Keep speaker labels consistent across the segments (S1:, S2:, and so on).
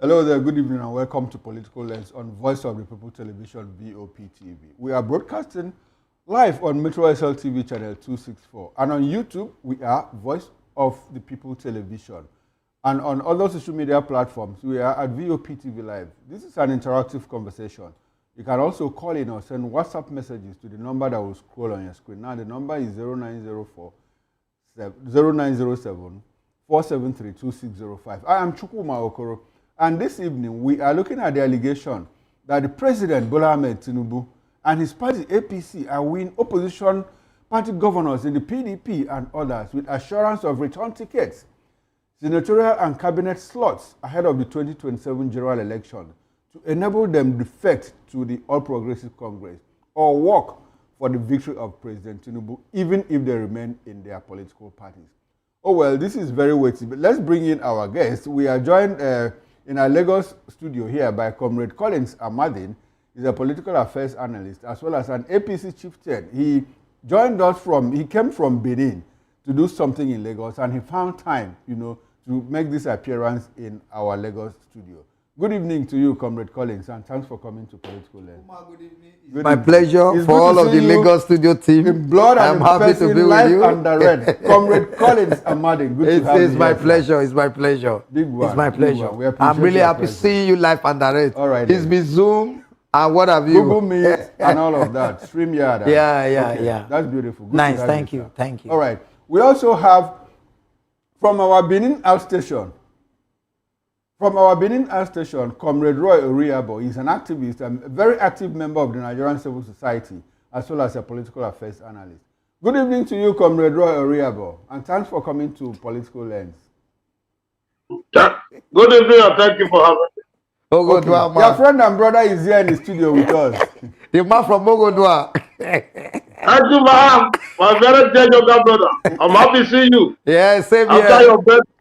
S1: Hello there, good evening and welcome to Political Lens on Voice of the People Television, VOPTV. We are broadcasting live on Metro SL TV channel 264 and on YouTube we are Voice of the People Television, and on other social media platforms we are at VOPTV Live. This is an interactive conversation. You can also call in or send WhatsApp messages to the number that will scroll on your screen. Now the number is 0907 473 2605. I am Chukwuma Okoro. And this evening, we are looking at the allegation that the President, Bola Ahmed Tinubu, and his party, APC, are winning opposition party governors in the PDP and others with assurance of return tickets, senatorial and cabinet slots ahead of the 2027 general election to enable them defect to the All Progressive Congress or work for the victory of President Tinubu, even if they remain in their political parties. Oh, well, this is very weighty, but let's bring in our guests. We are joined in our Lagos studio here by Comrade Collins Amadin. He's a political affairs analyst as well as an APC chieftain. He joined us he came from Benin to do something in Lagos, and he found time, to make this appearance in our Lagos studio. Good evening to you, Comrade Collins, and thanks for coming to Political Lens.
S2: Good evening.
S1: Good
S2: My
S1: evening.
S2: pleasure
S1: It's
S2: for all of the Lagos studio team.
S1: In blood and
S2: I'm happy to be with you.
S1: And direct. Comrade Collins Amadin, good to have you.
S2: It's my pleasure. It's my pleasure.
S1: Big one.
S2: It's my pleasure.
S1: I'm
S2: really happy seeing you live and direct.
S1: All right.
S2: It's been Zoom and what have you.
S1: Google Meet and all of that. StreamYard.
S2: Yeah.
S1: That's beautiful. Good
S2: nice. Thank you.
S1: All right. We also have from our Benin outstation. Comrade Roy Oriabo is an activist and a very active member of the Nigerian Civil Society, as well as a political affairs analyst. Good evening to you, Comrade Roy Oriabo, and thanks for coming to Political Lens.
S3: Good evening, and thank you for having me.
S2: Ogodua,
S1: Your friend and brother is here in the studio with us.
S2: The man from Ogodua.
S3: Thank you, ma'am. My very dear younger brother. I'm happy to see you.
S2: Yeah, same here.
S3: After your birthday,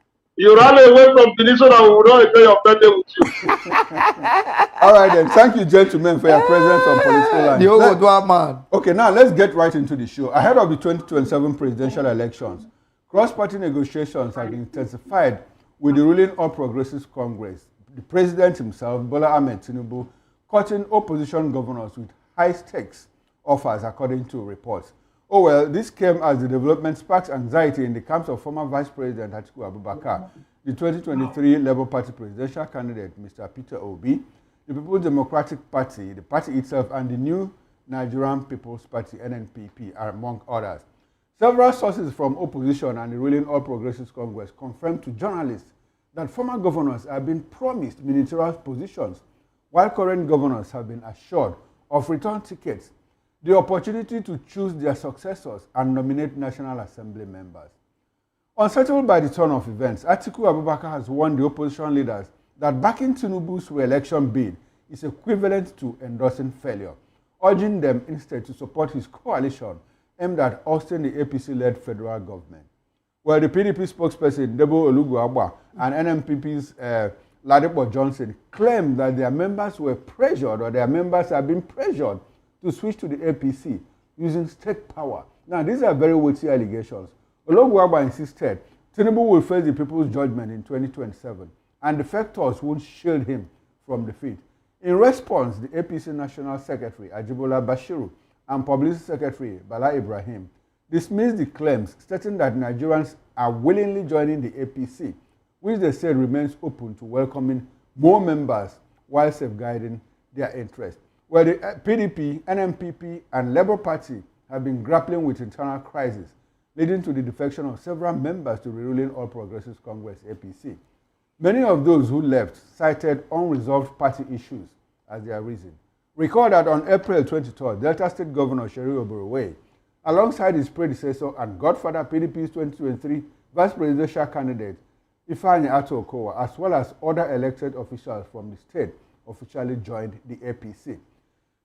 S3: you ran away from Benin so that we will not enjoy your birthday with you.
S1: All right, then. Thank you, gentlemen, for your presence on Political Lens.
S2: The Ogodua man.
S1: Okay, now let's get right into the show. Ahead of the 2027 presidential elections, cross-party negotiations have been intensified with the ruling All Progressives Congress. The president himself, Bola Ahmed Tinubu, cutting opposition governors with high-stakes offers, according to reports. Oh, well, this came as the development sparks anxiety in the camps of former Vice President Atiku Abubakar, the 2023 Labour Party presidential candidate, Mr. Peter Obi, the People's Democratic Party, the party itself, and the new Nigerian People's Party, NNPP, among others. Several sources from opposition and the ruling All Progressives Congress confirmed to journalists that former governors have been promised ministerial positions, while current governors have been assured of return tickets, the opportunity to choose their successors and nominate National Assembly members. Unsettled by the turn of events, Atiku Abubakar has warned the opposition leaders that backing Tinubu's re-election bid is equivalent to endorsing failure, urging them instead to support his coalition aimed at ousting the APC-led federal government. Well, the PDP spokesperson, Debo Oluguagba, and NMPP's Ladipo Johnson claimed that their members were pressured, or their members have been pressured to switch to the APC using state power. Now, these are very weighty allegations. Oluguagba insisted Tinubu will face the people's judgment in 2027, and defectors won't shield him from defeat. In response, the APC National Secretary, Ajibola Bashiru, and Publicity Secretary, Bala Ibrahim, dismissed the claims, stating that Nigerians are willingly joining the APC, which they said remains open to welcoming more members while safeguarding their interests. Well, the PDP, NMPP, and Labour Party have been grappling with internal crisis, leading to the defection of several members to the ruling All Progressives Congress, APC. Many of those who left cited unresolved party issues as their reason. Recall that on April 23rd, Delta State Governor Sheri Oboroway, alongside his predecessor and godfather PDP's 2023 vice presidential candidate, Ifeanyi Ato Okowa, as well as other elected officials from the state, officially joined the APC.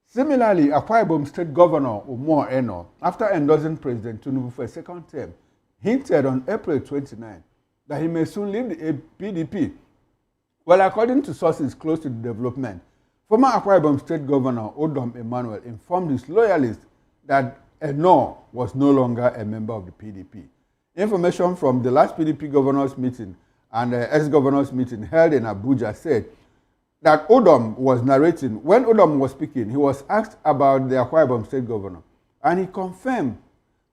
S1: Similarly, Akwa Ibom State Governor Umar Eno, after endorsing President Tinubu for a second term, hinted on April 29 that he may soon leave the PDP. Well, according to sources close to the development, former Akwa Ibom State Governor Odom Emmanuel informed his loyalists that Eno was no longer a member of the PDP. Information from the last PDP governors meeting and ex-governors meeting held in Abuja said that Odom was narrating. When Odom was speaking, he was asked about the Akwa Ibom State Governor, and he confirmed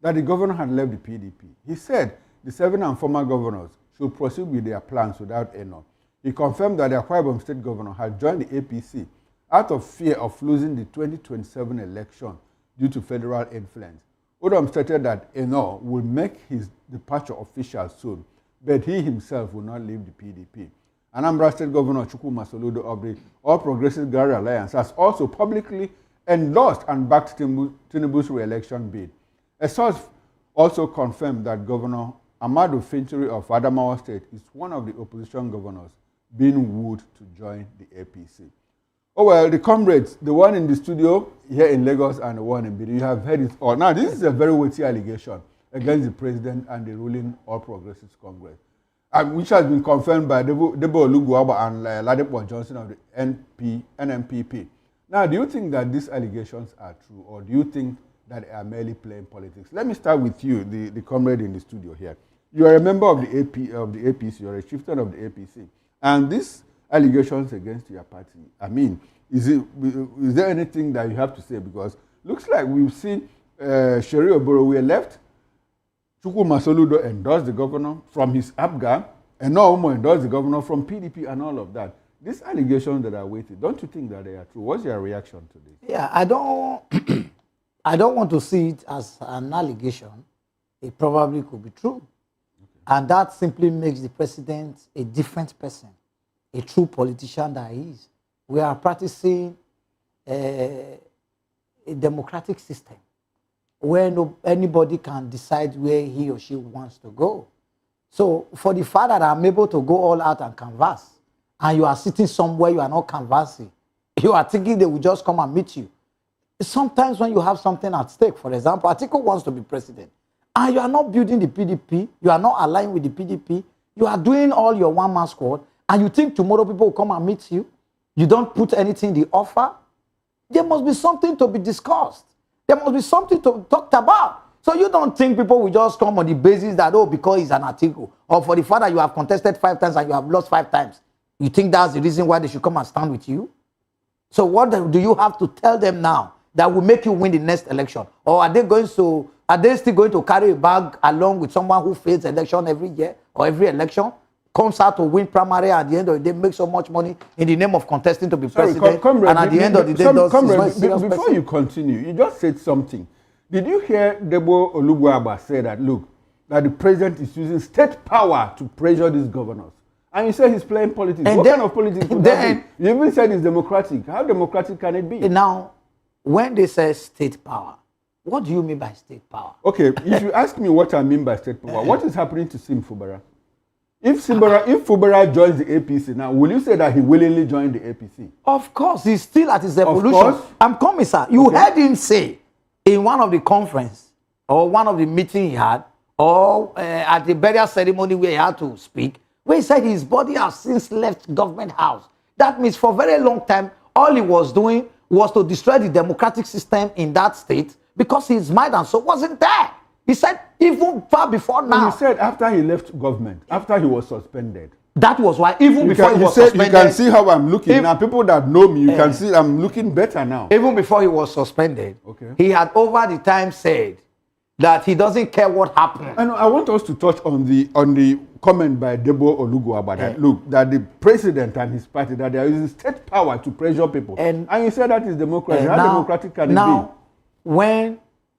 S1: that the governor had left the PDP. He said the 7 and former governors should proceed with their plans without Eno. He confirmed that the Akwa Ibom State Governor had joined the APC out of fear of losing the 2027 election due to federal influence. Odom stated that Eno will make his departure official soon, but he himself will not leave the PDP. Anambra State Governor Chukwuma Soludo of the All Progressive Guerrilla Alliance has also publicly endorsed and backed Tinubu's re-election bid. A source also confirmed that Governor Amadu Fintiri of Adamawa State is one of the opposition governors being wooed to join the APC. Oh well, the comrades, the one in the studio here in Lagos and the one in Benin, you have heard it all. Now, this is a very weighty allegation against the president and the ruling All Progressives Congress, which has been confirmed by Debo Oluguaba and Ladepo Johnson of the NMPP. Now, do you think that these allegations are true, or do you think that they are merely playing politics? Let me start with you, the comrade in the studio here. You are a member of the APC, you are a chieftain of the APC, and these allegations against your party, I mean, is there anything that you have to say? Because looks like we've seen Sherry Oborowe left, Chukwuma Soludo endorsed the governor from his APGA, and now Omo endorsed the governor from PDP and all of that. These allegations that are weighted, don't you think that they are true? What's your reaction to this?
S4: Yeah, I don't I don't want to see it as an allegation. It probably could be true. Okay. And that simply makes the president a different person, a true politician that he is. We are practicing a democratic system where anybody can decide where he or she wants to go. So for the fact that I'm able to go all out and canvass, and you are sitting somewhere you are not canvassing, you are thinking they will just come and meet you. Sometimes when you have something at stake, for example, Atiku wants to be president, and you are not building the PDP, you are not aligned with the PDP, you are doing all your one-man squad, and you think tomorrow people will come and meet you, you don't put anything in the offer, there must be something to be discussed. There must be something to talk about. So you don't think people will just come on the basis that, oh, because it's an article, or for the fact that you have contested 5 times and you have lost 5 times. You think that's the reason why they should come and stand with you? So what do you have to tell them now that will make you win the next election? Or are they still going to carry a bag along with someone who fails election every year or every election, comes out to win primary, and at the end of the day make so much money in the name of contesting to be president, and at the end of the day
S1: before you continue, you just said something. Did you hear Debo Oluguaba say that, look, that the president is using state power to pressure these governors? And you say he's playing politics. And what kind of politics could that be? You even said it's democratic. How democratic can it be?
S4: Now, when they say state power, what do you mean by state power?
S1: Okay, if you ask me what I mean by state power, what is happening to Sim Fubara? If Fubara joins the APC now, will you say that he willingly joined the APC?
S4: Of course, he's still at his evolution. I'm coming, sir. You heard him say in one of the conference or one of the meetings he had, or at the burial ceremony where he had to speak, where he said his body has since left government house. That means for a very long time, all he was doing was to destroy the democratic system in that state because his mind and soul wasn't there. He said even far before now.
S1: He said after he left government, after he was suspended.
S4: That was why even before he was suspended.
S1: You can see how I'm looking now. People that know me, you can see I'm looking better now.
S4: Even before he was suspended, he had over the time said that he doesn't care what happened.
S1: And I want us to touch on the comment by Debo Oluguaba that look, that the president and his party, that they are using state power to pressure people. And you said that is democracy. How democratic can it be?
S4: Now,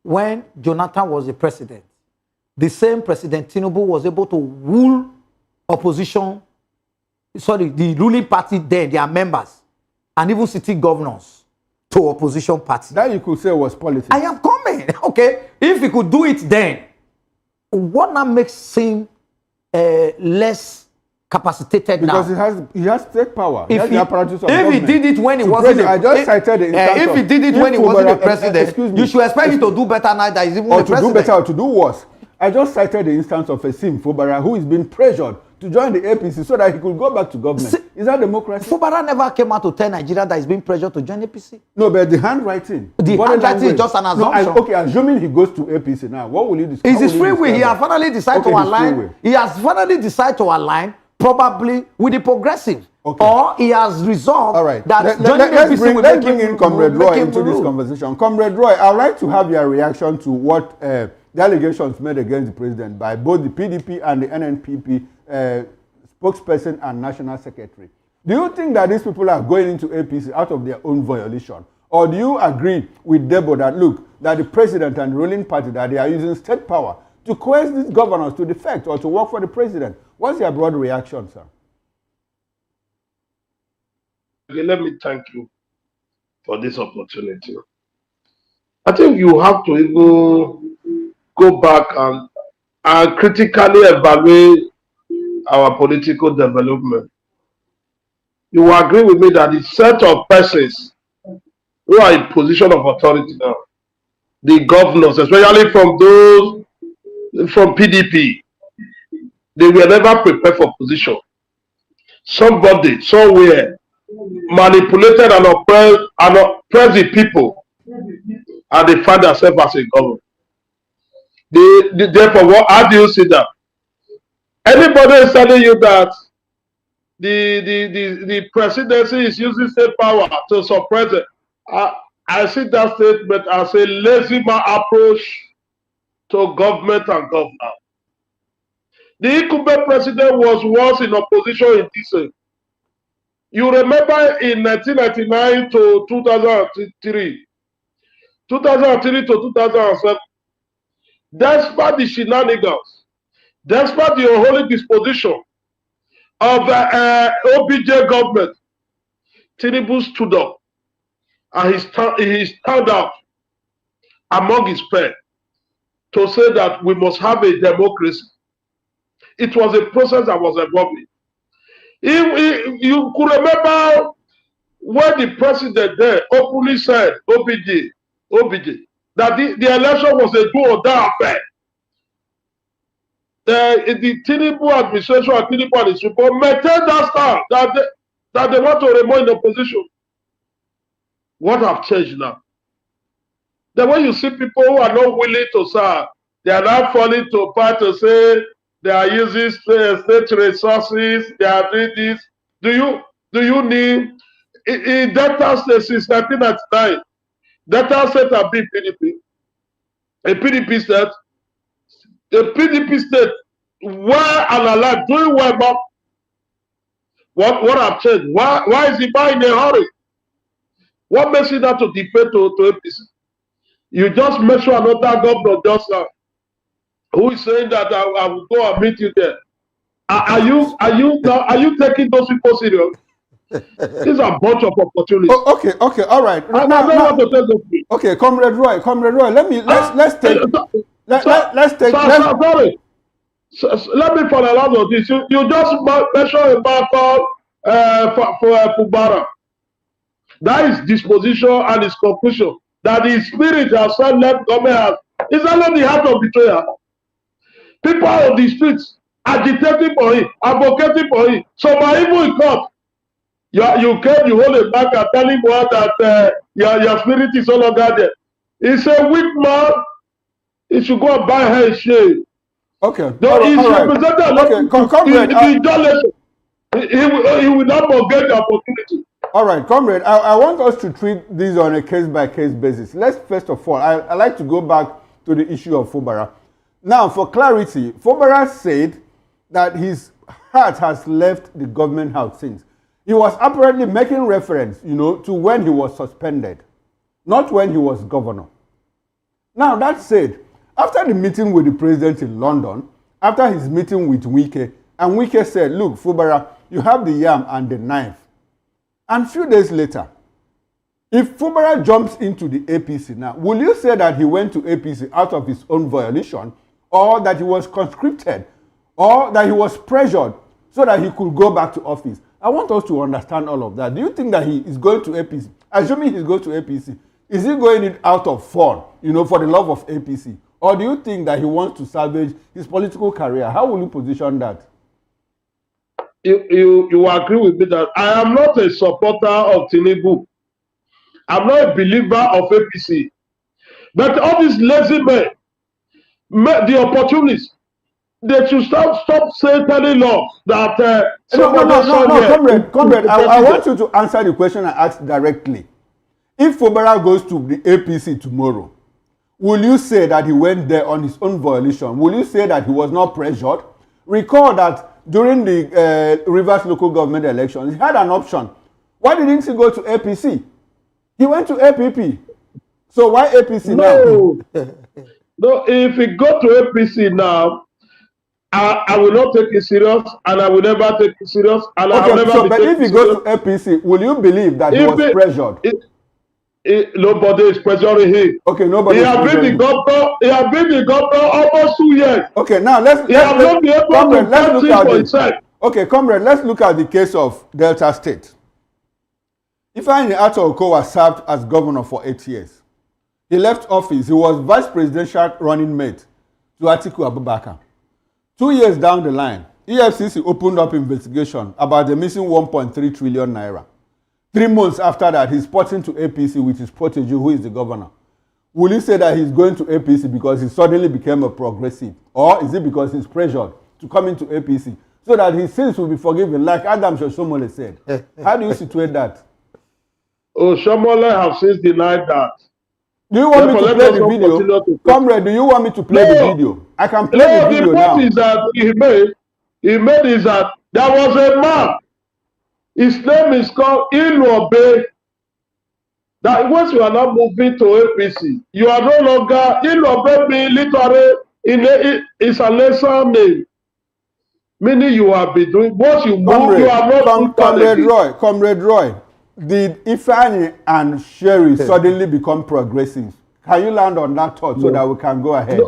S4: when Jonathan was the president, the same President Tinubu was able to rule opposition, the ruling party then, their members, and even city governors to opposition party.
S1: That you could say was politics.
S4: I am coming. Okay. If he could do it then, what now makes him less capacitated
S1: because
S4: now?
S1: He has state power.
S4: If he did it when he wasn't if he did it when he wasn't the president, you should expect him to do better now that he's even the president.
S1: Or to do better or to do worse. I just cited the instance of a Sim Fubara who is being pressured to join the APC so that he could go back to government. Is that democracy?
S4: Fubara never came out to tell Nigeria that he's being pressured to join APC.
S1: No, but the handwriting.
S4: The handwriting is just an assumption.
S1: No, okay, assuming he goes to APC now, what will he do?
S4: It's his free will. He has finally decided to align. He has finally decided to align probably with the progressive.
S1: Okay.
S4: or he has resolved
S1: All right.
S4: that
S1: Let's bring in Comrade Roy into this conversation. Comrade Roy, I'd like to have your reaction to what the allegations made against the president by both the PDP and the NNPP spokesperson and national secretary. Do you think that these people are going into APC out of their own violation? Or do you agree with Debo that, look, that the president and the ruling party, that they are using state power to coerce these governors to defect or to work for the president? What's your broad reaction, sir?
S3: Okay, let me thank you for this opportunity. I think you have to even go back and critically evaluate our political development. You will agree with me that the set of persons who are in position of authority now, the governors, especially from those from PDP, they were never prepared for position. Somebody somewhere manipulated and oppressed the people, and they find themselves as a governor. Therefore, how do you see that? Anybody is telling you that the presidency is using state power to suppress it, I see that statement as a lazy man approach to government and governance. The incumbent president was once in opposition in DC. You remember in 1999 to 2003, 2003 to 2007, despite the shenanigans, despite the unholy disposition of the OBJ government, Tinubu stood up and he stand out among his peers to say that we must have a democracy. It was a process that was evolving. You could remember when the president there openly said, OBJ, that the election was a do or die affair. The Tinubu administration and Tinubu and his people maintained that style that they want to remain in opposition. What have changed now? Then when you see people who are not willing to serve, they are now falling to part to say they are using state resources, they are doing this. Do you need in Delta State since 1999? Delta State have been PDP. A PDP state, the PDP state well and alive, doing well, but what have changed? Why is he buying in a hurry? What makes it not to defect to APC? You just make sure another governor just who is saying that I will go and meet you there. Are you taking those people serious? These are a bunch of opportunities.
S1: Oh, okay, all right.
S3: I don't want to tell them.
S1: Okay, Comrade Roy, let's take.
S3: Sorry. Let me finalize on this. You just mentioned about for Fubara. That is disposition and his conclusion that the spirit has said left government has. It's only the heart of betrayal. People on the streets agitating for him, advocating for him. So by even in court, you came, you hold it back and tell him what that your spirit is no longer there. He's a weak man. He should go and buy her a shade.
S1: Okay.
S3: He's represented.
S1: Okay, comrade.
S3: He will not forget the opportunity.
S1: All right, comrade. I want us to treat this on a case-by-case basis. Let's first of all, I like to go back to the issue of Fubara. Now, for clarity, Fubara said that his heart has left the government house since. He was apparently making reference, to when he was suspended, not when he was governor. Now, that said, after the meeting with the president in London, after his meeting with Wike, and Wike said, look, Fubara, you have the yam and the knife. And a few days later, if Fubara jumps into the APC now, will you say that he went to APC out of his own violation, or that he was conscripted, or that he was pressured so that he could go back to office? I want us to understand all of that. Do you think that he is going to APC? Assuming he's going to APC, is he going it out of fun, for the love of APC? Or do you think that he wants to salvage his political career? How will you position that?
S3: You agree with me that I am not a supporter of Tinubu. I'm not a believer of APC. But all these lazy men, the opportunists, they should stop saying telling us that
S1: no, comrade. I want you to answer the question I asked directly. If Fubara goes to the APC tomorrow, will you say that he went there on his own volition? Will you say that he was not pressured? Recall that during the Rivers local government elections, he had an option. Why didn't he go to APC? He went to APP. So why APC now?
S3: No, if he go to APC now, I will not take it serious, and I will never take it serious, and I will never
S1: but if he goes to APC, will you believe that he was pressured?
S3: Nobody is pressuring him.
S1: Okay, nobody.
S3: He has been the governor. He has been the governor almost 2 years.
S1: Okay, now let's look at it. Okay, comrade, let's look at the case of Delta State. Ifeanyi Ato Okowa served as governor for 8 years. He left office. He was vice presidential running mate to Atiku Abubakar. 2 years down the line, EFCC opened up investigation about the missing 1.3 trillion naira. 3 months after that, he's porting to APC with his protege, who is the governor. Will you say that he's going to APC because he suddenly became a progressive? Or is it because he's pressured to come into APC so that his sins will be forgiven, like Adam Shoshomole said? How do you situate that?
S3: Oh, Shomole have since denied that.
S1: Do you want me to play the video? Comrade, do you want me to play the video? I can play the video now.
S3: The point is that he made is that there was a man. His name is called Iluobe. That once you are not moving to APC, you are no longer Iluobe being literally it's a lesser name. Meaning you have been doing what you move, you are not
S1: Comrade Roy, did Ifeanyi and Sherry suddenly become progressive? Can you land on that thought so that we can go ahead?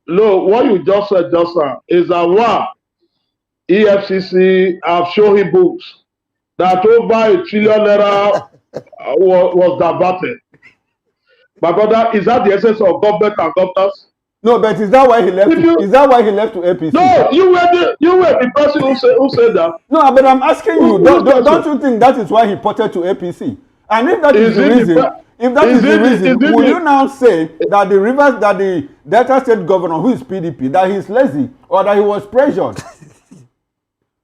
S3: No, what you just said just now is that one, EFCC have shown him books that over $1 trillion was diverted. My brother, is that the essence of government and governance?
S1: No, but is that why he left? Is that why he left to APC?
S3: No, you were the person who said that.
S1: No, but I'm asking you. Don't you think that is why he ported to APC? And if that is the reason, will you now say that the Delta State governor, who is PDP, that he's lazy or that he was pressured?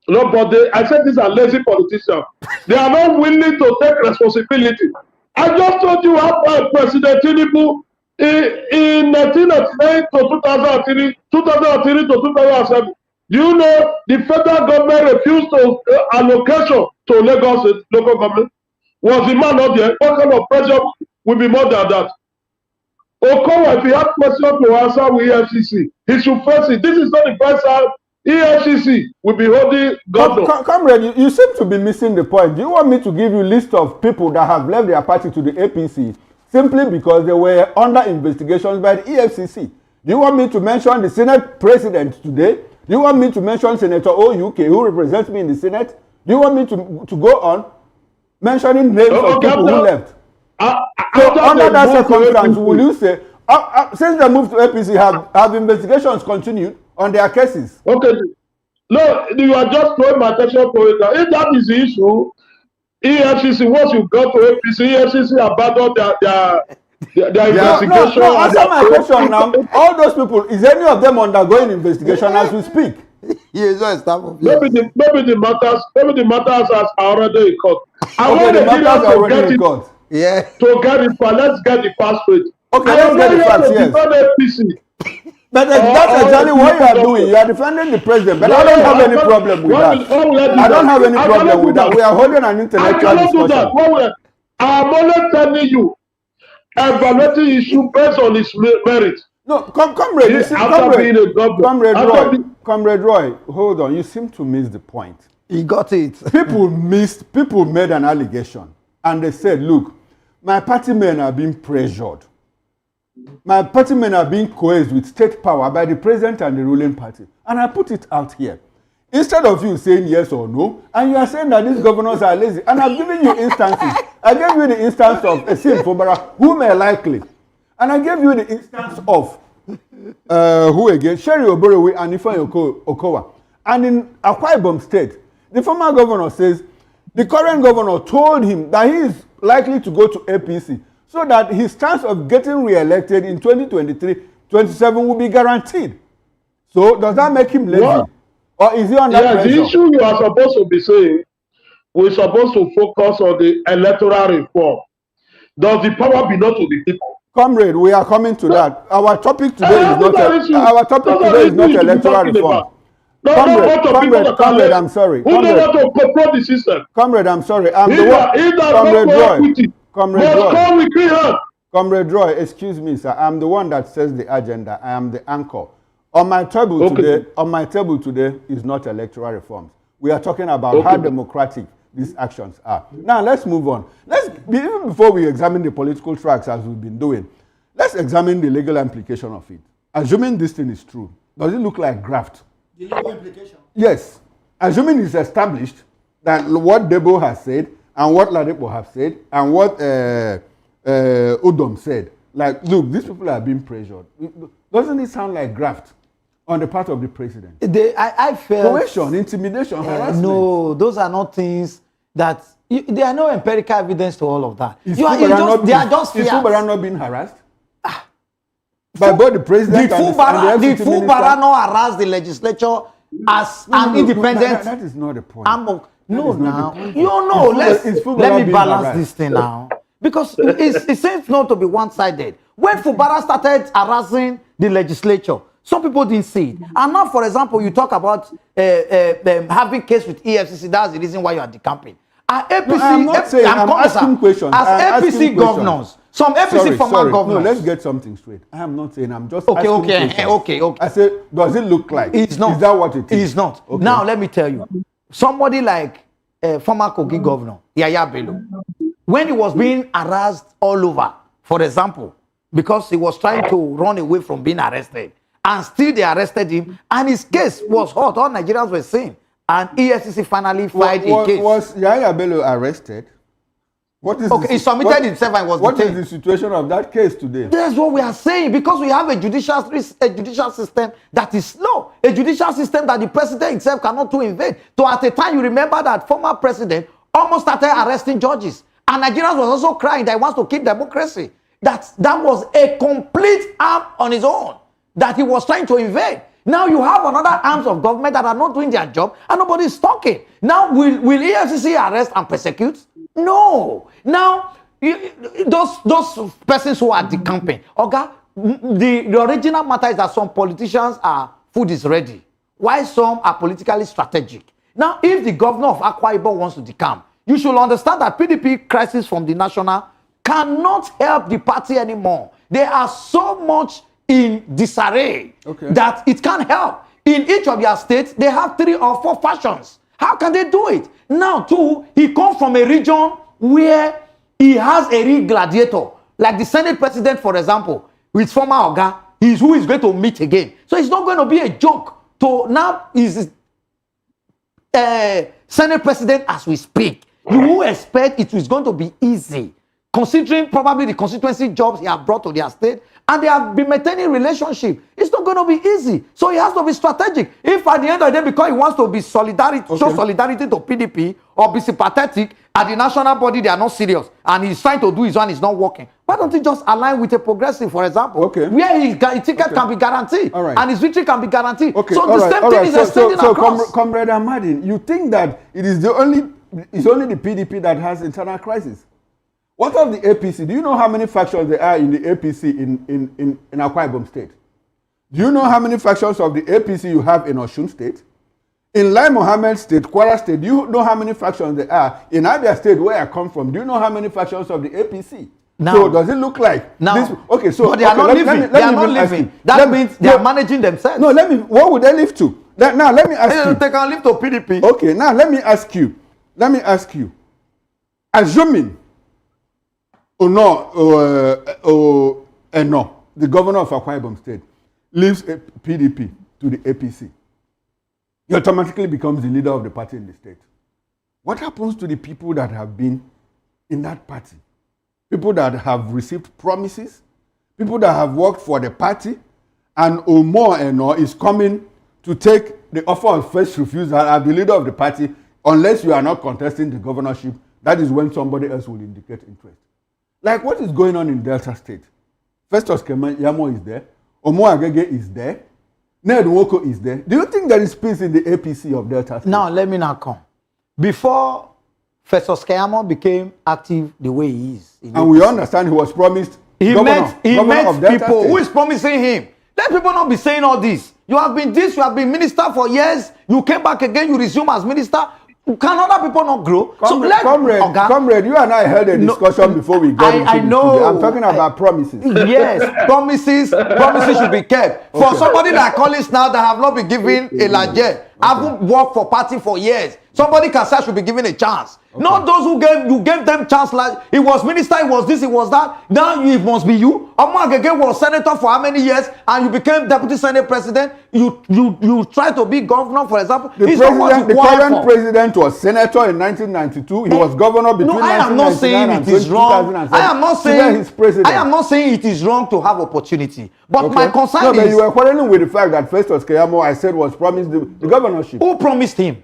S3: No, but I said these are lazy politicians. They are not willing to take responsibility. I just told you how President Tinubu in 1999 to 2003 to 2007, you know the federal government refused to allocation to Lagos local government. Was the man not there? What kind of pressure will be more than that? Okowa, if he had question to answer with EFCC, he should face it. This is not the first time EFCC will be holding governor.
S1: Comrade, you seem to be missing the point. Do you want me to give you a list of people that have left their party to the APC simply because they were under investigations by the EFCC? Do you want me to mention the Senate President today? Do you want me to mention Senator OUK, who represents me in the Senate? Do you want me to go on mentioning names of people who left? So under that circumstance, will you say, since they moved to APC, have investigations continued on their cases?
S3: Okay. No, you are just throwing my attention to it. If that is the issue, EFCC, once you go to APC, EFCC abandoned their investigation.
S1: No, answer my question now. All those people, is any of them undergoing investigation as we speak?
S3: Maybe the matters are already in court.
S1: The matters are already in court.
S2: Yeah.
S3: To get it, let's get the facts straight.
S1: Okay, let's get the facts, yes. But that's exactly what you are doing. You are defending the president, but I don't have any problem with that. I don't have any problem with that. We are holding an intellectual discussion.
S3: I'm only telling you, evaluating issue based on its merit.
S1: No, Comrade Roy, hold on. You seem to miss the point.
S2: He got it.
S1: People made an allegation, and they said, look, my party men are being pressured. My party men are being coerced with state power by the president and the ruling party. And I put it out here. Instead of you saying yes or no, and you are saying that these governors are lazy, and I've given you instances. I gave you the instance of Esim Fubara, who may likely. And I gave you the instance of, who again? Sherry Oborewe and Ifeanyi Okowa. And in Akwa Ibom State, the former governor says the current governor told him that he is likely to go to APC so that his chance of getting re-elected in 2023-27 will be guaranteed. So does that make him lazy?
S3: What?
S1: Or is he under pressure?
S3: The issue you are supposed to be saying, we're supposed to focus on the electoral reform. Does the power belong to the people?
S1: Comrade, we are coming to that. Our topic today is not electoral reform. Comrade, I'm sorry.
S3: Who don't want to control the system?
S1: Comrade, I'm sorry. I'm
S3: If
S1: the one.
S3: Comrade Roy.
S1: Comrade Roy, excuse me, sir. I'm the one that says the agenda. I am the anchor. On my table today is not electoral reforms. We are talking about how democratic these actions are. Now let's move on. Even before we examine the political tracks as we've been doing, let's examine the legal implication of it. Assuming this thing is true, does it look like graft?
S4: The legal implication?
S1: Yes. Assuming it's established that what Debo has said and what Ladepo have said and what Udom said, like, look, these people are being pressured. Doesn't it sound like graft on the part of the president?
S4: I felt
S1: coercion, intimidation, harassment.
S4: No, those are not things that there are no empirical evidence to all of that.
S1: They are just fears. Is Fubara not being harassed? By both the president and the FCT
S4: Fubara not harassed the legislature as an independent.
S1: That is not the point.
S4: Let me balance this thing now. Because it seems not to be one-sided. When Fubara started harassing the legislature, some people didn't see it. And now, for example, you talk about having case with EFCC. That's the reason why you are decamping. APC,
S1: I'm not saying, I'm asking questions.
S4: As APC governors, some APC former governors.
S1: No, let's get something straight. I am not saying, I'm just asking
S4: Okay.
S1: I said, does it look like?
S4: It's not.
S1: Is that what it is?
S4: It's not.
S1: Okay.
S4: Now, let me tell you. Somebody like former Kogi governor, Yaya Bello, when he was being harassed all over, for example, because he was trying to run away from being arrested, and still they arrested him, and his case was hot. All Nigerians were saying. And EFCC finally filed a case.
S1: Was Yaya Bello arrested?
S4: He submitted himself and was
S1: detained. What is the situation of that case today?
S4: That's what we are saying, because we have a judicial system that is slow, a judicial system that the president himself cannot do invade. So at the time, you remember that former president almost started arresting judges, and Nigerians was also crying that he wants to keep democracy. That was a complete arm on his own that he was trying to invade. Now you have another arms of government that are not doing their job and nobody is talking. Now will EFCC arrest and persecute? No. Now those persons who are decamping, the original matter is that some politicians food is ready, while some are politically strategic. Now if the governor of Akwa Ibom wants to decamp, you should understand that PDP crisis from the national cannot help the party anymore. They are so much in disarray that it can't help. In each of their states, they have 3 or 4 factions. How can they do it? Now, too, he comes from a region where he has a real gladiator. Like the Senate president, for example, with former Oga, he's who is going to meet again. So it's not going to be a joke. So now he's Senate president as we speak. You will expect it is going to be easy, considering probably the constituency jobs he has brought to their state, and they have been maintaining relationship. It's not going to be easy. So he has to be strategic. If at the end of the day, because he wants to be show solidarity to PDP or be sympathetic, at the national body, they are not serious. And he's trying to do his own, it's not working. Why don't he just align with a progressive, for example, where his ticket can be guaranteed and his victory can be guaranteed. So the same thing is extending across.
S1: Comrade Ahmadin, you think that it's only the PDP that has internal crisis? What of the APC? Do you know how many factions there are in the APC in Akwa Ibom State? Do you know how many factions of the APC you have in Osun State? In Lai Mohammed State, Kwara State, do you know how many factions there are? In Abia State, where I come from, do you know how many factions of the APC?
S4: Now,
S1: so does it look like
S4: now?
S1: But
S4: they are not living. They are not living. That means they are managing themselves.
S1: No, what would they live to? Now let me ask you.
S4: They can live to PDP.
S1: Okay, now let me ask you. Assuming the governor of Akwa Ibom State leaves PDP to the APC, he automatically becomes the leader of the party in the state. What happens to the people that have been in that party? People that have received promises, people that have worked for the party, and Omo is coming to take the offer of first refusal as the leader of the party unless you are not contesting the governorship. That is when somebody else will indicate interest. Like what is going on in Delta State? Festus Keyamo is there. Omo Agege is there. Ned Nwoko is there. Do you think there is peace in the APC of Delta State?
S4: Now, let me now come. Before Festus Keyamo became active the way he is.
S1: And we understand he was promised
S4: He met people who
S1: State.
S4: is promising him. Let people not be saying all this. You have been this, you have been minister for years. You came back again, you resume as minister. Can other people not grow?
S1: Comrade, you and I held a discussion before we got into this today. I'm talking about promises.
S4: Yes, promises should be kept. For somebody like Collins now that have not been given a largesse, haven't worked for party for years, somebody can say should be given a chance. Okay. Not those who gave them chance like it was minister, it was this, it was that. Now it must be you. Omagege was senator for how many years and you became deputy senate president. You try to be governor, for example.
S1: The current president was senator in 1992. He was governor between 1999 and 2007.
S4: I am not saying it is wrong to have opportunity. But my concern is...
S1: But you were quarreling with the fact that Festus Keyamo, I said, was promised the governorship.
S4: Who promised him?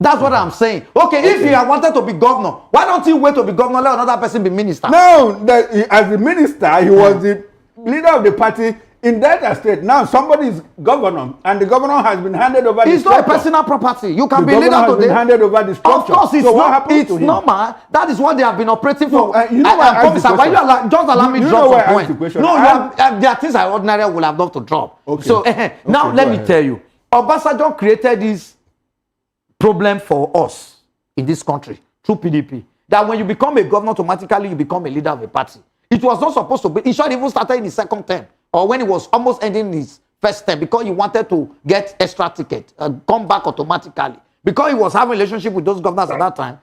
S4: That's what I'm saying. Okay, if he had wanted to be governor, why don't you wait to be governor, let another person be minister?
S1: No, as the minister, he was the leader of the party in Delta State. Now somebody is governor, and the governor has been handed over the structure.
S4: It's not a personal property. You can be leader today.
S1: The governor has been handed over the structure.
S4: Of course, it's
S1: so
S4: normal. That is what they have been operating for.
S1: You know why I asked the question?
S4: Just allow me to drop some point. No, there are things I ordinarily would have loved to drop.
S1: Okay.
S4: So now let me tell you. Obasanjo created this problem for us in this country through PDP. That when you become a governor, automatically you become a leader of a party. It was not supposed to be. In short, even started in his second term, or when he was almost ending his first term, because he wanted to get extra ticket and come back automatically. Because he was having a relationship with those governors at that time,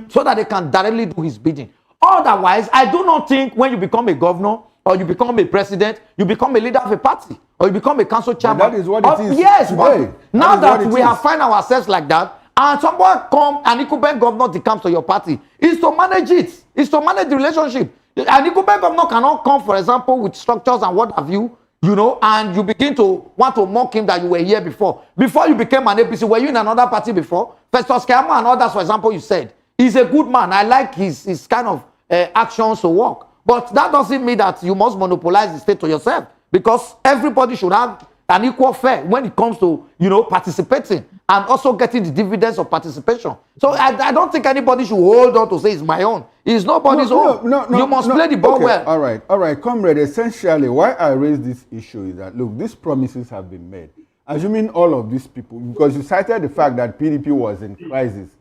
S4: so that they can directly do his bidding. Otherwise, I do not think when you become a governor or you become a president, you become a leader of a party or you become a council chairman.
S1: That is what it is.
S4: Yes, but now that we have find ourselves like that, and someone come and Ikuben governor comes to your party, is to manage it. It's to manage the relationship. And Ikuben governor cannot come, for example, with structures and what have you, and you begin to want to mock him that you were here before. Before you became an APC, were you in another party before? Festus Keyamo and others, for example, you said. He's a good man. I like his kind of actions to work. But that doesn't mean that you must monopolize the state to yourself. Because everybody should have an equal fare when it comes to, participating and also getting the dividends of participation. So I don't think anybody should hold on to say it's my own. It's nobody's own. You must play the ball well.
S1: All right, comrade. Essentially, why I raise this issue is that, look, these promises have been made. Assuming all of these people, because you cited the fact that PDP was in crisis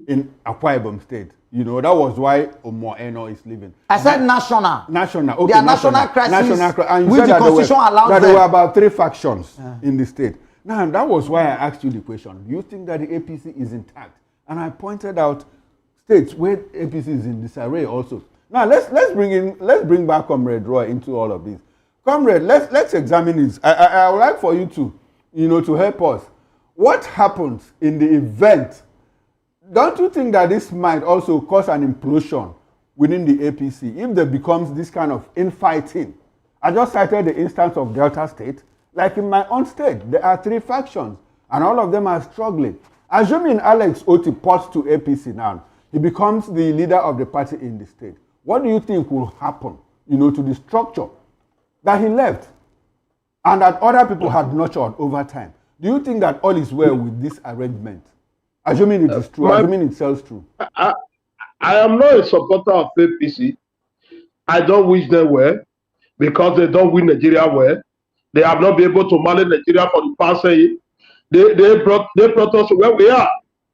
S1: in Akwa Ibom State. That was why Omo Eno is leaving.
S4: I said national.
S1: National. Okay,
S4: they are national crisis.
S1: And you
S4: which
S1: said
S4: the constitution allows them.
S1: There were about 3 factions in the state. Now, that was why I asked you the question. Do you think that the APC is intact? And I pointed out states where APC is in disarray also. Now, let's bring back Comrade Roy into all of this. Comrade, let's examine this. I would like for you to help us. What happens in the event? Don't you think that this might also cause an implosion within the APC if there becomes this kind of infighting? I just cited the instance of Delta State. Like in my own state, there are 3 factions, and all of them are struggling. Assuming Alex Oti ports to APC now, he becomes the leader of the party in the state. What do you think will happen, to the structure that he left and that other people had nurtured over time? Do you think that all is well with this arrangement? Assuming it is true, assuming it sells true.
S3: I am not a supporter of APC. I don't wish them well because they don't win Nigeria well. They have not been able to manage Nigeria for the past year. They brought us to where we are,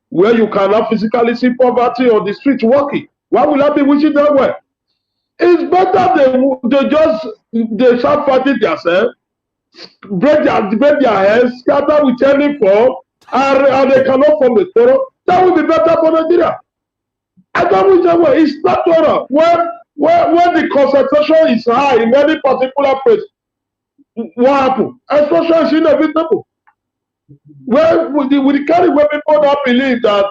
S3: where you cannot physically see poverty on the streets walking. Why will I be wishing them well? It's better they start fighting themselves, break their heads, scatter with any form, and they cannot form a thorough. That will be better for Nigeria. I don't wish them well. It's not thorough. When the concentration is high in any particular place, what happened? Explosion is inevitable. Well, with the kind of way people don't believe that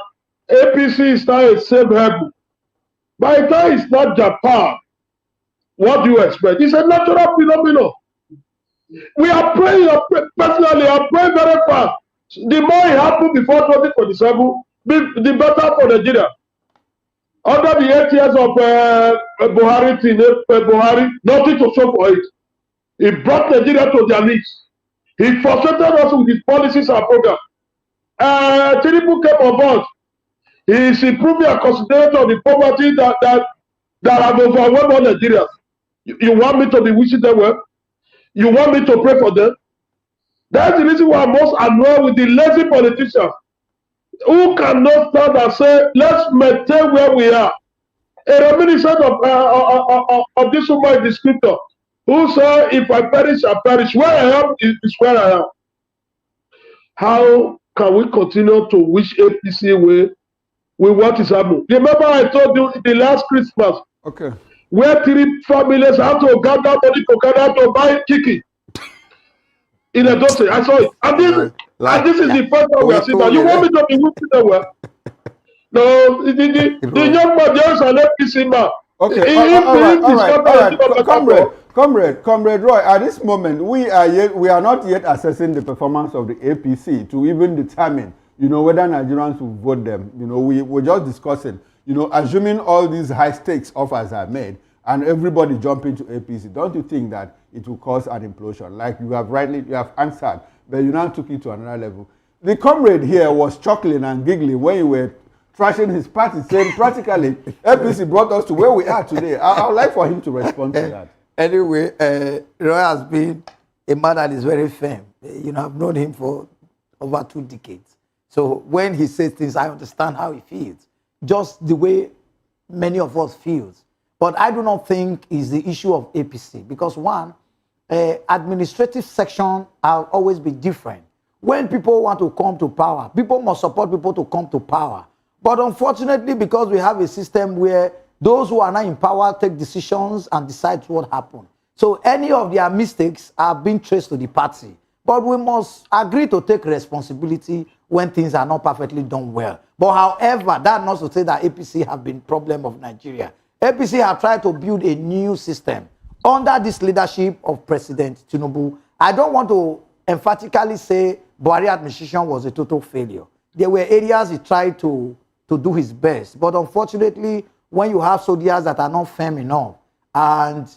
S3: APC is not a safe haven. By the time it's not Japan, what do you expect? It's a natural phenomenon. We are praying, personally, I'm praying very fast. The more it happens before 2027, the better for Nigeria. Under the 8 years of Buhari, nothing to show for it. He brought Nigeria to their knees. He frustrated us with his policies and programs. Tinubu came on board. He is improving and considering of the poverty that have overwhelmed all Nigerians. You want me to be wishing them well? You want me to pray for them? That's the reason why I'm most annoyed with the lazy politicians who cannot stand and say, let's maintain where we are. A reminiscent of this woman in the scripture who said, if I perish, I perish. Where I am is where I am. How can we continue to wish APC away with what is happening? Remember I told you the last Christmas,
S1: okay,
S3: where 3 families had to gather money to buy Kiki in a dossier. I saw it. And this is the first time we are seeing that. You want me to be wishing them well? No, the young man, there is an APC man.
S1: Okay, all right. Comrade Roy, at this moment, we are not yet assessing the performance of the APC to even determine, whether Nigerians will vote them. We're just discussing, assuming all these high stakes offers are made and everybody jump into APC, don't you think that it will cause an implosion? Like you have answered, but you now took it to another level. The comrade here was chuckling and giggling when you were trashing his party, saying practically APC brought us to where we are today. I would like for him to respond to that.
S2: Anyway, Roy has been a man that is very firm. I've known him for over 2 decades. So when he says things, I understand how he feels. Just the way many of us feel. But I do not think it's the issue of APC. Because one, administrative section have always been different. When people want to come to power, people must support people to come to power. But unfortunately, because we have a system where those who are not in power take decisions and decide what happened. So any of their mistakes are being traced to the party. But we must agree to take responsibility when things are not perfectly done well. But however, that not to say that APC have been problem of Nigeria. APC have tried to build a new system under this leadership of President Tinubu. I don't want to emphatically say Buhari administration was a total failure. There were areas he tried to do his best. But unfortunately, when you have soldiers that are not firm enough and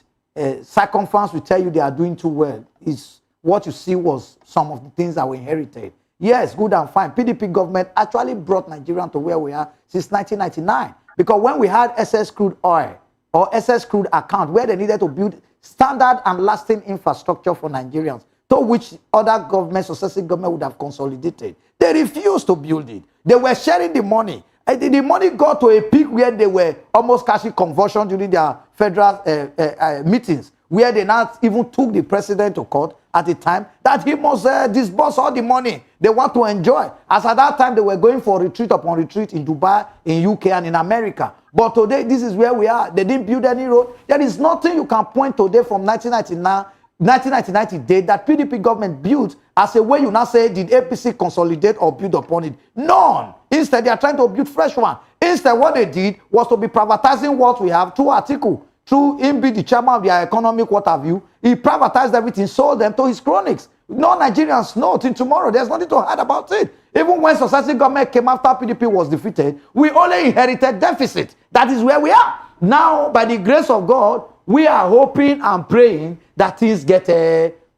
S2: circumstance will tell you they are doing too well, is what you see was some of the things that were inherited. Yes, good and fine. PDP government actually brought Nigeria to where we are since 1999. Because when we had SS crude oil or SS crude account where they needed to build standard and lasting infrastructure for Nigerians, to which other governments, successive government would have consolidated, they refused to build it. They were sharing the money. The money got to a peak where they were almost cashing conversion during their federal meetings, where they not even took the president to court at the time that he must disburse all the money they want to enjoy. As at that time, they were going for retreat upon retreat in Dubai, in UK, and in America. But today, this is where we are. They didn't build any road. There is nothing you can point today from 1999 date that PDP government built as a way you now say, did APC consolidate or build upon it? None. Instead, they are trying to build fresh one. Instead, what they did was to be privatizing what we have through article. Through him being the chairman of their economic what have you, he privatized everything, sold them to his cronies. No Nigerians know till tomorrow. There's nothing to hide about it. Even when successive government came after PDP was defeated, we only inherited deficit. That is where we are. Now, by the grace of God, we are hoping and praying that things get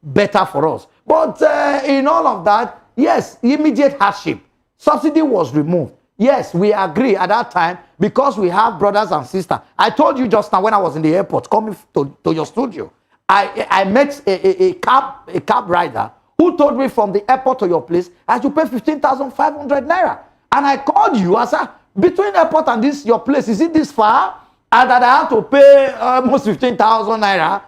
S2: better for us. But in all of that, yes, immediate hardship. Subsidy was removed. Yes, we agree at that time because we have brothers and sisters. I told you just now when I was in the airport coming to your studio, I met a cab rider who told me from the airport to your place, I should pay 15,500 naira. And I called you, I said, between airport and your place, is it this far? And that I have to pay almost 15,000 naira,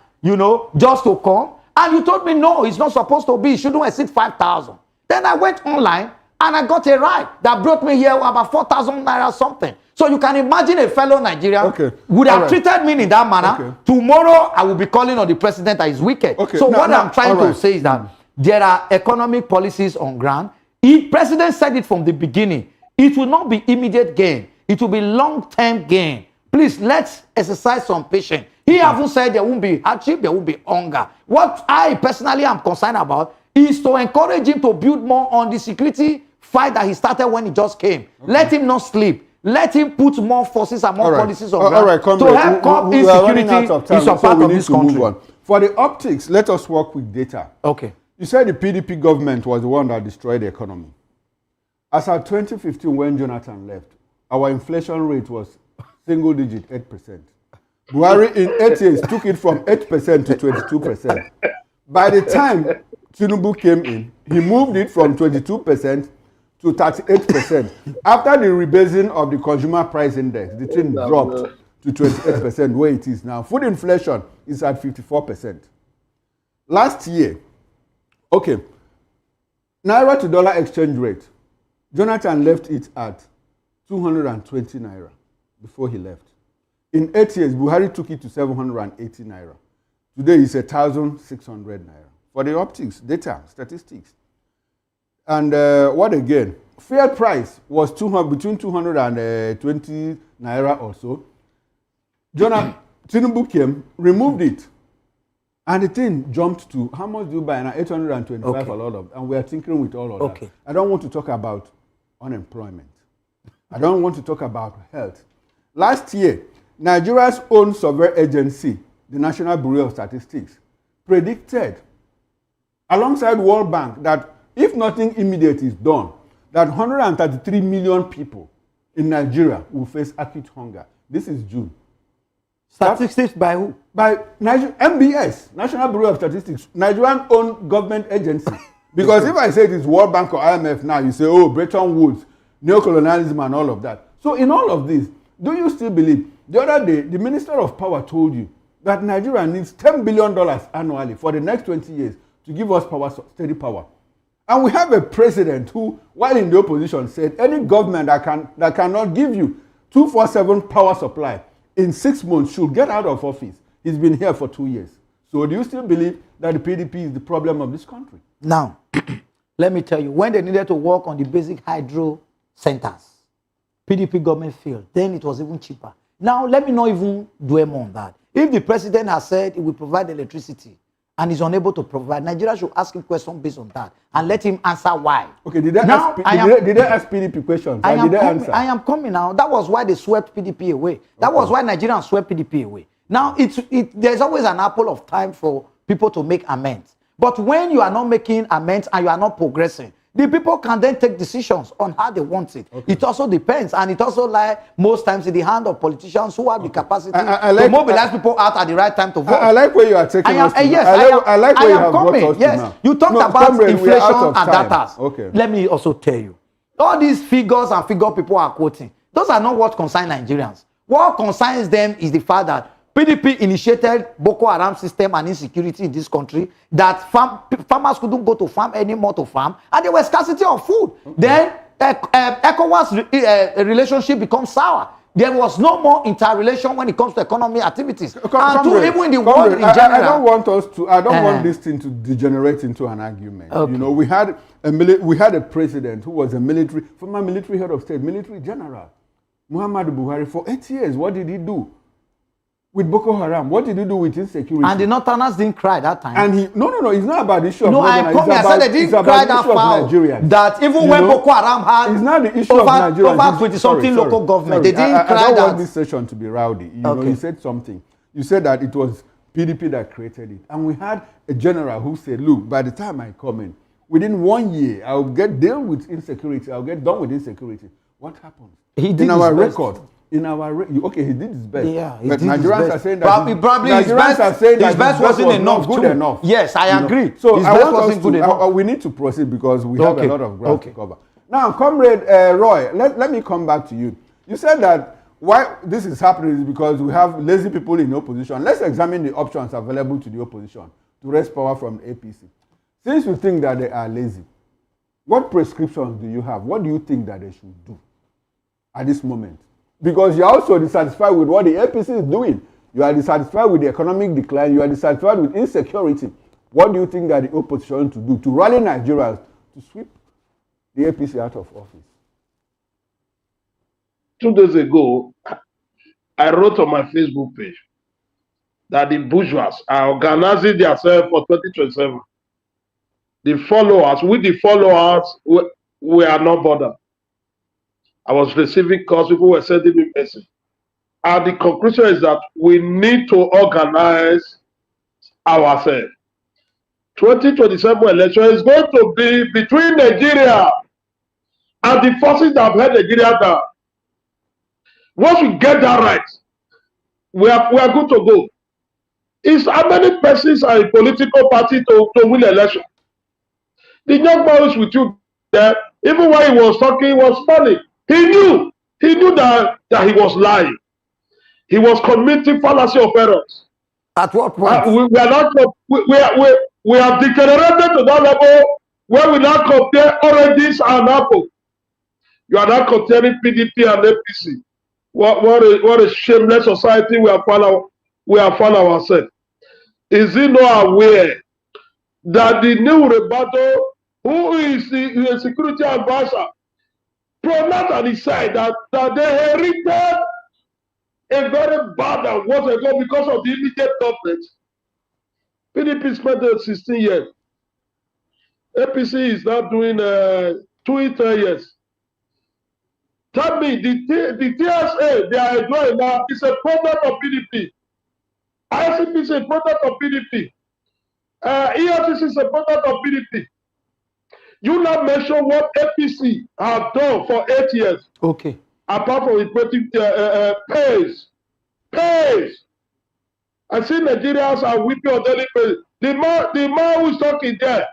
S2: just to come. And you told me, no, it's not supposed to be. It shouldn't exceed 5,000. Then I went online. And I got a ride that brought me here about 4,000 naira something. So you can imagine a fellow Nigerian would have treated me in that manner. Tomorrow, I will be calling on the president that is wicked. So what I'm trying to say is that there are economic policies on ground. The president said it from the beginning. It will not be immediate gain. It will be long-term gain. Please, let's exercise some patience. He hasn't said there won't be hardship, there won't be hunger. What I personally am concerned about is to encourage him to build more on the security fight that he started when he just came. Let him not sleep. Let him put more forces and more policies on ground to help curb insecurity in some part of this country.
S1: For the optics, let us work with data.
S2: Okay.
S1: You said the PDP government was the one that destroyed the economy. As at 2015, when Jonathan left, our inflation rate was single digit 8%. Buhari in 8 years took it from 8% to 22%. By the time Tinubu came in, he moved it from 22% to 38%. After the rebasing of the consumer price index, the thing dropped to 28% where it is now. Food inflation is at 54%. Last year, okay, Naira to dollar exchange rate, Jonathan left it at 220 Naira before he left. In 8 years, Buhari took it to 780 Naira. Today, it's 1,600 Naira. For the optics, data, statistics. And what again? Fair price was between 220 Naira or so. Tinubu came, removed it. And the thing jumped to, how much do you buy? Now 825
S2: Okay.
S1: a lot of, and we are tinkering with all of
S2: Okay.
S1: that. I don't want to talk about unemployment. I don't want to talk about health. Last year, Nigeria's own survey agency, the National Bureau of Statistics, predicted, alongside World Bank, that if nothing immediate is done, that 133 million people in Nigeria will face acute hunger. This is June.
S2: Statistics by who?
S1: By MBS, National Bureau of Statistics, Nigerian own government agency. Because if I say it is World Bank or IMF now, you say, oh, Bretton Woods, neocolonialism and all of that. So in all of this, do you still believe? The other day, the Minister of Power told you that Nigeria needs $10 billion annually for the next 20 years to give us power, steady power. And we have a president who, while in the opposition, said any government that cannot give you 24/7 power supply in 6 months should get out of office. He's been here for 2 years. So do you still believe that the PDP is the problem of this country?
S2: Now, let me tell you, when they needed to work on the basic hydro centers, PDP government failed. Then it was even cheaper. Now, let me not even dwell more on that. If the president has said he will provide electricity and is unable to provide, Nigeria should ask him questions based on that and let him answer why.
S1: Okay, did they ask PDP questions?
S2: I am coming now. That was why they swept PDP away. That was why Nigerians swept PDP away. Now, there's always an apple of time for people to make amends. But when you are not making amends and you are not progressing, the people can then take decisions on how they want it. Okay. It also depends, and it also lies most times in the hand of politicians who have the capacity to mobilize people out at the right time to vote.
S1: I like where you are taking us to.
S2: Yes,
S1: I like where you have brought us to now.
S2: You talked about inflation and data. Okay. Let me also tell you, all these figures and figure people are quoting, those are not what concern Nigerians. What concerns them is the fact that PDP initiated Boko Haram system and insecurity in this country, that farmers couldn't go to farm anymore to farm, and there was scarcity of food. Okay. Then ECOWAS relationship becomes sour. There was no more interrelation when it comes to economic activities. Even in the world in general.
S1: I don't want this thing to degenerate into an argument. Okay. You know, we had a president who was former military head of state, military general, Muhammadu Buhari, for 8 years. What did he do with Boko Haram? What did he do with insecurity?
S2: And the Northerners didn't cry that time.
S1: And no, it's not about the issue of
S2: Northerners. I said they didn't cry that foul. That even when Boko Haram had
S1: it's not the issue of Nigerians.
S2: Over 20-something local government, they didn't cry that.
S1: I don't want this session to be rowdy. You know, you said something. You said that it was PDP that created it. And we had a general who said, look, by the time I come in, within 1 year, I'll deal with insecurity. I'll get done with insecurity. What happened?
S2: He did
S1: in our
S2: his best.
S1: Record. Okay, he did his best.
S2: Yeah,
S1: but Nigerians are saying that
S2: probably his best wasn't enough. Good enough. Yes, I agree.
S1: So
S2: his best wasn't good enough.
S1: We need to proceed because we have a lot of ground to cover. Now, Comrade Roy, let me come back to you. You said that why this is happening is because we have lazy people in opposition. Let's examine the options available to the opposition to wrest power from the APC. Since you think that they are lazy, what prescriptions do you have? What do you think that they should do at this moment? Because you're also dissatisfied with what the APC is doing. You are dissatisfied with the economic decline. You are dissatisfied with insecurity. What do you think that the opposition to do to rally Nigerians to sweep the APC out of office?
S3: 2 days ago, I wrote on my Facebook page that the bourgeois are organizing themselves for 2027. The followers, we are not bothered. I was receiving calls, people were sending me messages. And the conclusion is that we need to organize ourselves. 2027 election is going to be between Nigeria and the forces that have held Nigeria down. Once we get that right, we are good to go. It's how many persons are a political party to win election. The young boy is with you there. Even when he was talking, he was funny. He knew that he was lying. He was committing fallacy of errors.
S2: At what point?
S3: We are not. We have degenerated to that level where we now compare oranges and apples. You are not comparing PDP and APC. What a shameless society we have found ourselves. Is he not aware that the new Rebato, who is the security advisor, pronounced and he said that they inherited a very bad and what ago because of the immediate government. PDP spent 16 years. APC is now doing 2 years. Tell me, the TSA they are enjoying now is a product of PDP. ICP is a product of PDP. EFCC is a product of PDP. You now mention what APC have done for 8 years.
S2: Okay.
S3: Apart from reporting pays. I see Nigerians are weeping on daily basis. The man who is talking there,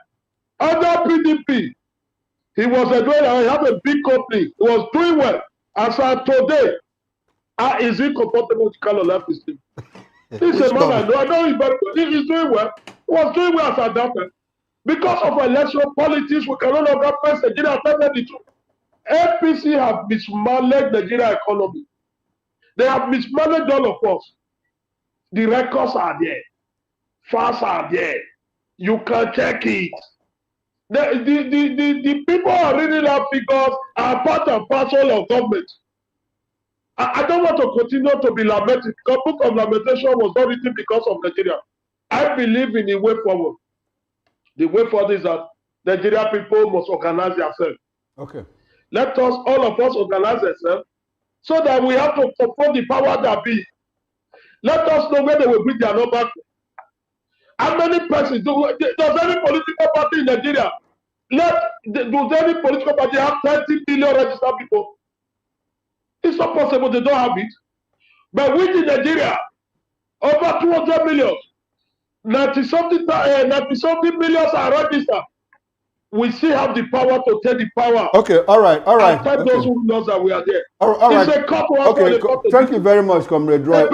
S3: under PDP, he was doing. I have a big company. He was doing well. As of today, is he comfortable with kind of life he's living? This is a man I know. I know him very well. He is doing well. He was doing well as a doctor. Because of electoral politics, we can no longer face Nigeria. APC have mismanaged Nigeria economy. They have mismanaged all of us. The records are there. Facts are there. You can check it. The people are reading our figures are part and parcel of government. I don't want to continue to be lamented because book of lamentation was not written because of Nigeria. I believe in the way forward. The way forward is that Nigeria people must organize themselves.
S1: Okay.
S3: Let us, all of us, organize ourselves so that we have to confront the power that be. Let us know where they will bring their number. How many persons does any political party in Nigeria does any political party have 30 million registered people? It's not possible they don't have it. But which in Nigeria, over 200 million, 90-something millions are registered. We still have the power to take the power.
S1: Okay, all right.
S3: And tell
S1: Okay.
S3: those who knows that we are there.
S1: All right.
S3: It's a couple
S1: Okay, thank you very much, Comrade Roy.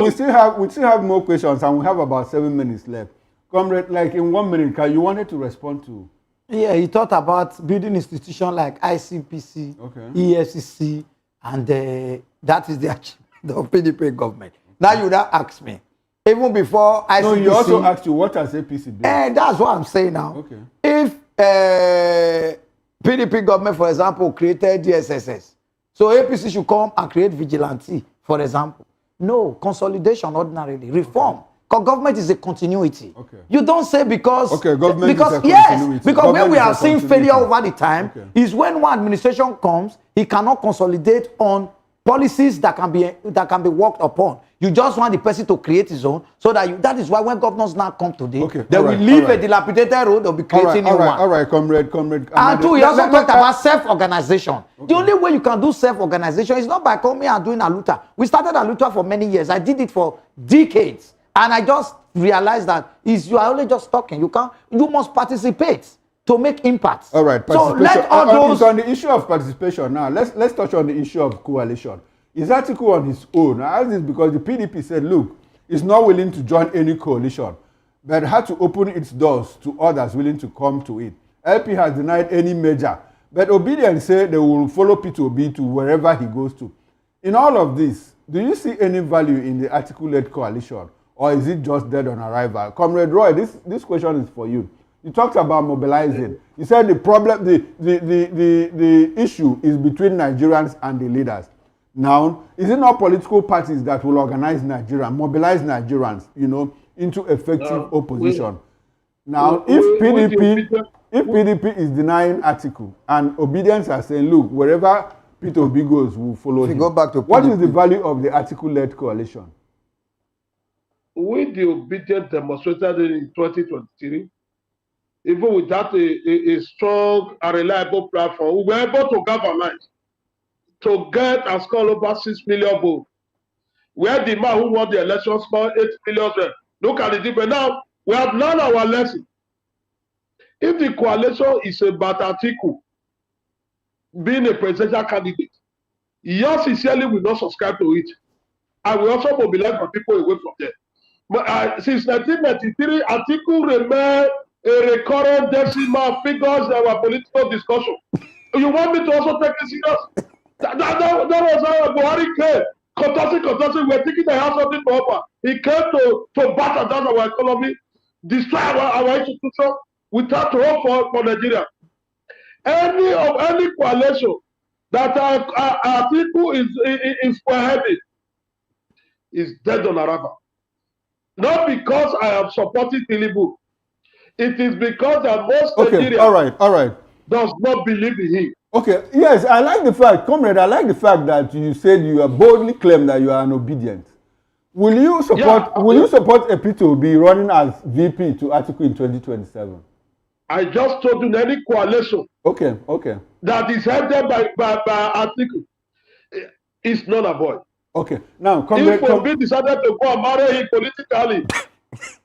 S1: We still have more questions, and we have about 7 minutes left. Comrade, like in 1 minute, you wanted to respond to?
S4: Yeah, he talked about building institutions like ICPC,
S1: Okay.
S4: EFCC, and that is the achievement of PDP government. Now you now ask me, even before ICPC.
S1: No, you also asked you what has APC done?
S4: And that's what I'm saying now.
S1: Okay.
S4: If PDP government, for example, created the SSS, so APC should come and create vigilante, for example. No, consolidation ordinarily, reform.
S1: Okay.
S4: Because government is a continuity.
S1: Okay.
S4: You don't say because...
S1: Okay, government
S4: because,
S1: is a
S4: yes,
S1: continuity.
S4: because
S1: Government
S4: when we
S1: is a
S4: are seeing
S1: continuity.
S4: failure over the time,
S1: Okay.
S4: is when one administration comes, he cannot consolidate on policies that can be worked upon. You just want the person to create his own, so that is why when governors now come today,
S1: Okay,
S4: they will leave a dilapidated road, they'll be creating new one.
S1: All right, comrade.
S4: And two, he also talked about self-organization. Okay. The only way you can do self-organization is not by coming and doing Aluta. We started Aluta for many years. I did it for decades. And I just realized that you are only just talking. You must participate to make impact.
S1: All right,
S4: so let all those...
S1: on the issue of participation now. Let's touch on the issue of coalition. His article on his own, I ask this because the PDP said, look, it's not willing to join any coalition, but had to open its doors to others willing to come to it. LP has denied any merger, but Obedience said they will follow P2B to wherever he goes to. In all of this, do you see any value in the article-led coalition, or is it just dead on arrival? Comrade Roy, this question is for you. You talked about mobilizing. You said the problem, the issue is between Nigerians and the leaders. Now, is it not political parties that will organize Nigeria, mobilize Nigerians, into effective opposition? If PDP is denying article and Obedience are saying, look, wherever P2B goes, we'll follow him.
S2: Go back to
S1: what is the value of the article-led coalition?
S3: With the Obedience demonstrated in 2023, even without a strong and reliable platform, we were able to galvanize to get and score over 6 million votes. Where the man who won the election scored 8 million. Look at the difference. Now, we have learned our lesson. If the coalition is about Atiku being a presidential candidate, yours sincerely will not subscribe to it. And we also mobilize for people away from them. But since 1993, Atiku remained a recurrent decimal figures in our political discussion. You want me to also take this serious? That was how Buhari came. Contesting, we're thinking they have something to offer. He came to batter down our economy, destroy our institution without hope for Nigeria. Any coalition that Atiku is spearheading is dead on arrival. Not because I am supporting Tinubu. It is because that most Nigeria
S1: all right.
S3: does not believe in him.
S1: Okay, yes, I like the fact, comrade, I like the fact that you said you are boldly claim that you are an obedient. Will you support Epi to be running as VP to Atiku in 2027?
S3: I just told you any coalition
S1: Okay.
S3: that is headed by Atiku is not a void.
S1: Okay, now,
S3: if Obi decided to go and marry him politically,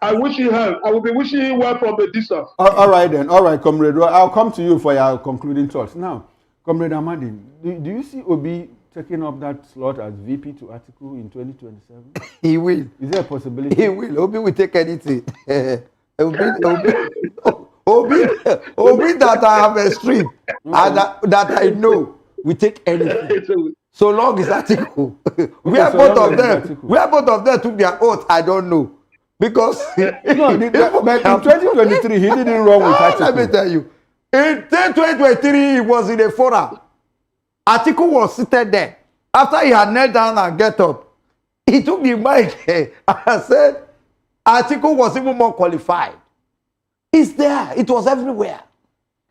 S3: I wish him well. I will be wishing him well from a distance.
S1: All right then, comrade. I'll come to you for your concluding thoughts. Now, comrade Amadi, do you see Obi taking up that slot as VP to Atiku in 2027?
S2: He will.
S1: Is there a possibility?
S2: He will. Obi will take anything. Obi that I have a stream and that I know will take anything. So long as Atiku. Where both of them took their oath, I don't know. Because
S1: but in 2023 he didn't run with Atiku.
S2: Let me tell you. In 2023 he was in a forum. Atiku was seated there. After he had knelt down and get up, he took the mic and said Atiku was even more qualified. It's there. It was everywhere.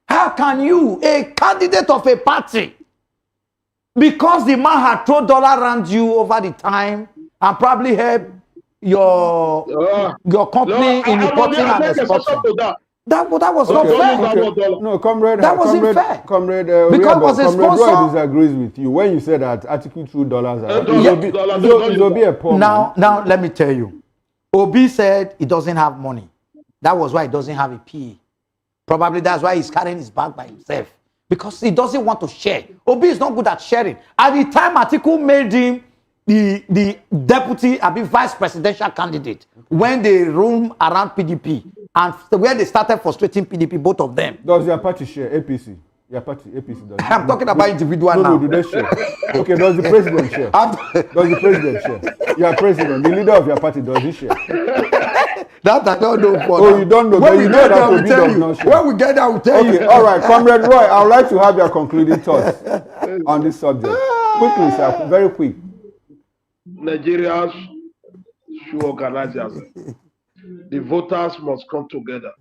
S2: How can you, a candidate of a party, because the man had thrown dollar around you over the time and probably helped your company in importing and exporting. That was not fair.
S1: No, comrade.
S2: That was unfair.
S1: Comrade,
S2: because was a sponsor.
S1: Roy disagrees with you when you said that Atiku threw dollars around. It will be a poor man.
S2: Now let me tell you. Obi said he doesn't have money. That was why he doesn't have a PA. Probably that's why he's carrying his bag by himself. Because he doesn't want to share. Obi is not good at sharing. At the time Atiku made him the deputy, vice presidential candidate, when they roam around PDP and where they started frustrating PDP, both of them.
S1: Does your party share APC? Your party APC does.
S2: I'm talking about individual now.
S1: No, do they share? Okay, does the president share? Does the president share? Your president, the leader of your party, does he share?
S2: That I don't know.
S1: Oh, you don't know.
S2: When
S1: you
S2: we
S1: know
S2: get there,
S1: that
S2: we'll
S1: Obi
S2: tell
S1: does
S2: you.
S1: not share.
S2: When we get there, we'll tell you.
S1: Okay, all right, Comrade Roy, I would like to have your concluding thoughts on this subject. Quickly, sir, very quick.
S3: Nigerians should organize themselves. The voters must come together.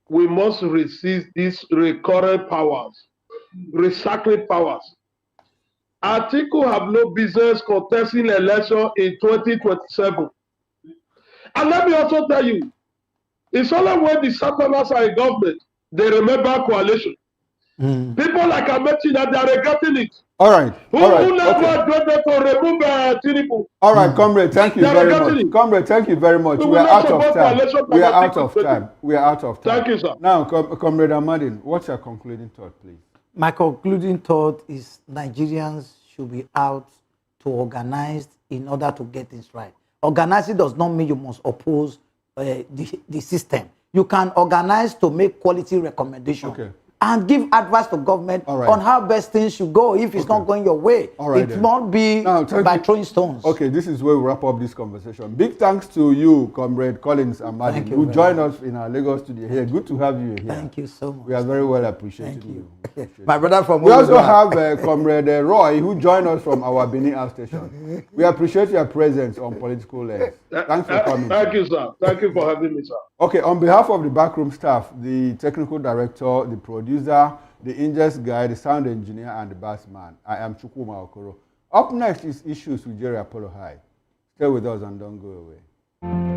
S3: We must resist these recurrent powers, recycling powers. Atiku have no business contesting election in 2027. And let me also tell you, it's only when the Southerners are in government, they remember coalition. People like Amechi, that they are regretting it.
S1: All right.
S3: Who never voted to remove Tinubu?
S1: All right, comrade, thank you very much. Comrade, thank you very much. We are out of time. We are out of time.
S3: Thank you, sir.
S1: Now, Comrade Amadin, what's your concluding thought, please?
S4: My concluding thought is Nigerians should be out to organize in order to get things right. Organizing does not mean you must oppose the system. You can organize to make quality recommendations and give advice to government on how best things should go if it's not going your way. It won't be by throwing stones.
S1: Okay, this is where we wrap up this conversation. Big thanks to you, Comrade Collins Amadi, who joined us in our Lagos studio here. Good to have you here.
S4: Thank you so much.
S1: We are very well appreciating you.
S2: My brother from
S1: We also have Comrade Roy, who joined us from our Benin outstation. We appreciate your presence on Political Lens. Thanks for coming.
S3: Thank you, sir. Thank you for having me, sir.
S1: Okay, on behalf of the backroom staff, the technical director, the producer, the ingest guy, the sound engineer, and the bass man, I am Chukwuma Okoro. Up next is Issues with Jerry Apollo High. Stay with us and don't go away.